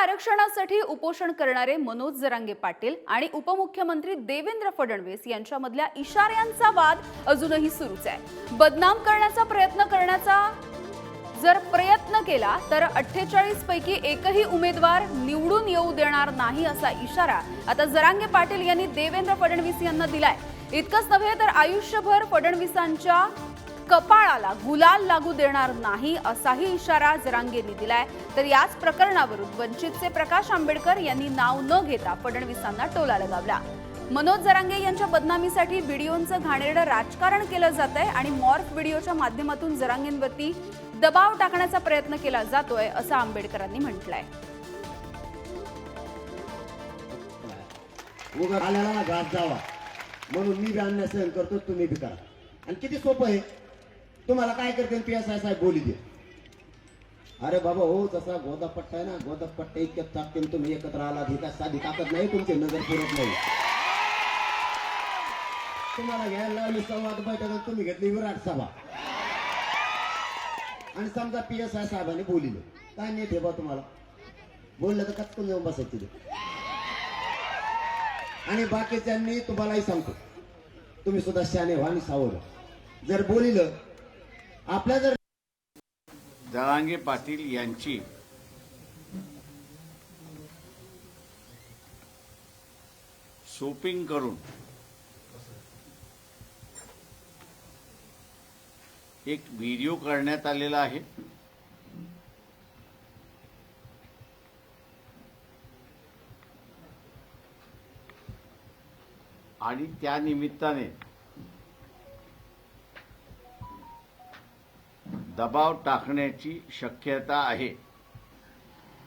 आरक्षणासाठी उपोषण करणारे मनोज जरांगे पाटील आणि उपमुख्यमंत्री देवेंद्र फडणवीस यांच्यामधल्या इशाऱ्यांचा वाद अजूनही सुरूच आहे। बदनाम करण्याचा प्रयत्न केला तर 48 पैकी एकही उमेदवार निवडून येऊ देणार नाही असा इशारा आता जरांगे पाटील यांनी देवेंद्र फडणवीस यांना दिलाय। इतकंच नव्हे तर आयुष्यभर फडणवीसांच्या कपाळाला गुलाल लागू देणार नाही असाही इशारा जरांगेंनी दिलाय। तर याच प्रकरणावरून वंचितचे प्रकाश आंबेडकर यांनी नाव न घेता फडणवीसांना टोला लगावला। मनोज जरांगे यांच्या बदनामीसाठी व्हिडिओंचं घाणेरडं राजकारण केलं जातंय आणि मॉर्फ व्हिडिओच्या माध्यमातून जरांगेंवरती दबाव टाकण्याचा प्रयत्न केला जातोय असं आंबेडकरांनी म्हटलंय। आल्याला घात जावा म्हणून मी अन्याय सहन करतो, तुम्ही बी करा। आणि किती सोपं आहे, तुम्हाला काय करते PSI साहेब बोली दे, अरे बाबा हो जसा गोदापट्टा आहे ना, गोदापट्टा इतक्यात टाकते तुम्ही एकत्र आला धिका साधी ताकद नाही तुमचे नजर पुरत नाही। तुम्हाला घ्यायला लावली संवाद बैठक, तुम्ही घेतली विराट सभा आणि समजा PSI साहेबांनी बोलिलं काय नाही ठेवा, तुम्हाला बोललं तर कचकून जाऊन बसायची आणि बाकीच्यांनी तुम्हालाही सांगतो तुम्ही सुद्धा शाने व्हा आणि सावध। जर बोलिलं आपल्या जर जरांगे पाटील यांची शॉपिंग करून एक व्हिडिओ करण्यात आलेला आहे। आणि त्या निमित्ताने दबाव टाकण्याची शक्यता आहे,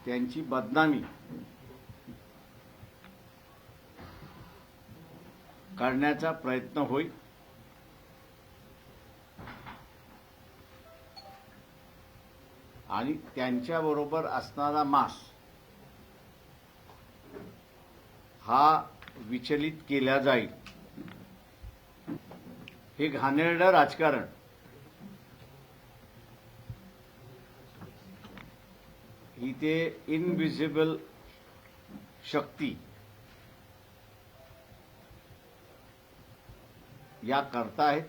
त्यांची बदनामी करण्याचा प्रयत्न होईल। आणि त्यांच्याबरोबर असणारा मास हा विचलित केला जाईल। हे घाणेरडं राजकारण इथे इनविजिबल शक्ती या करता आहेत।